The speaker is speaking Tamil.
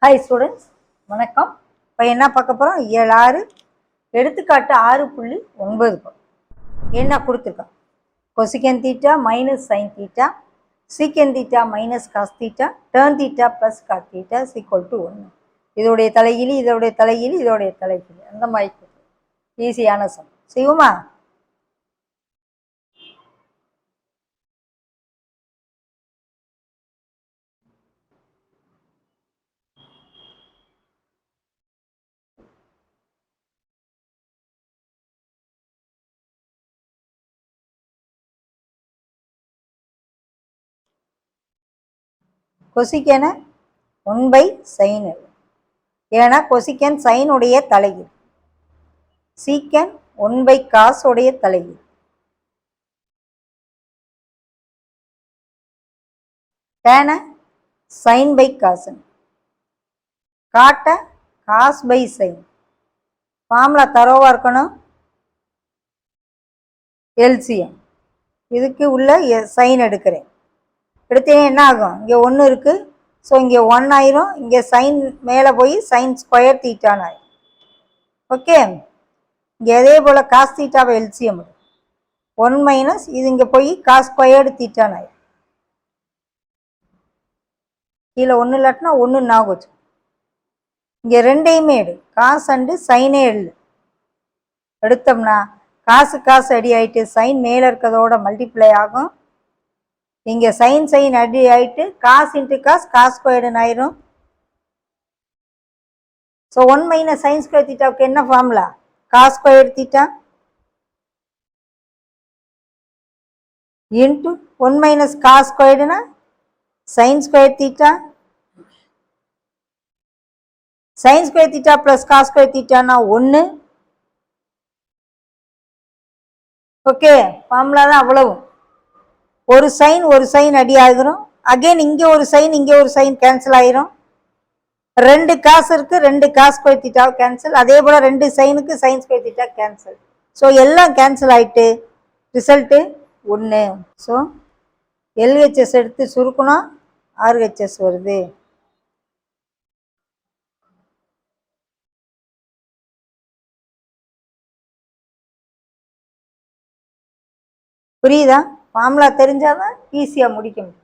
ஹாய் ஸ்டூடெண்ட்ஸ், வணக்கம். இப்போ என்ன பார்க்க போகிறோம்? 7-6 எடுத்துக்காட்டு 6.9 என்ன கொடுத்துருக்கோம்? Cosecant theta minus sine theta, secant theta minus cos theta, tan theta plus cot theta equal to 1. இதோடைய தலைகீழி, இதோடைய தலைகீழி, இதோடைய தலைகீழி, அந்த மாதிரி ஈஸியான சம் செய்வோமா? கொசிக்கனை 1/sin, ஏன்னா கொசிக்கன் சைனுடைய தலைகீழ். சீக்கன் 1/cos உடைய தலைகீழ். டேன sin by cos, காட்ட cos by sin. ஃபார்முலா தரோவா இருக்கணும். எல்சிஎம் இதுக்கு உள்ள சைன் எடுக்கிறேன். எடுத்தீங்கன்னா என்ன ஆகும்? இங்கே 1 இருக்குது, ஸோ இங்கே 1 ஆயிரும். இங்கே சைன் மேலே போய் சைன் ஸ்கொயர் தீட்டான்னு ஆயிரும். ஓகே, இங்கே அதே போல் காஸ் தீட்டாவை எல்சிஎம் 1 மைனஸ் இது இங்கே போய் காஸ் ஸ்கொயர்டு தீட்டான்னு ஆயிரும். கீழே 1 இல்லாட்டினா 1 ஞாபகம். இங்கே ரெண்டையுமே எடு, காஸ் அண்டு சைனே எடுத்தோம்னா காசு காசு அடி ஆகிட்டு சைன் மேலே இருக்கிறதோட மல்டிப்ளை ஆகும். இங்கே சைன் சைன் அடி ஆகிட்டு காஸ் இன்ட்டு காஸ் காஸ் ஸ்கொயர்டுன்னு ஆயிரும். ஸோ 1 மைனஸ் சைன் ஸ்கொயர் தீட்டாவுக்கு என்ன formula? Cos square theta into 1 minus cos ஸ்கொயர்டுனா sine square theta. Sine square theta plus cos square தீட்டானா 1. ஓகே, ஃபார்முலா தான் அவ்வளவு. ஒரு சைன் அடி ஆகிரும். அகெயின் இங்கே ஒரு சைன் இங்கே ஒரு சைன் கேன்சல் ஆயிரும். 2 காசு இருக்கு, 2 காஸ் ஸ்கொயர் தீட்டா கேன்சல். அதே போல் 2 சைனுக்கு sine square theta cancel. So எல்லாம் கேன்சல் ஆகிட்டு ரிசல்ட்டு 1. ஸோ எல்ஹெச்எஸ் எடுத்து சுருக்கணும், ஆர்ஹெச்எஸ் வருது. புரியுதா? ஃபார்முலா தெரிஞ்சாதான் ஈஸியாக முடிக்க முடியும்.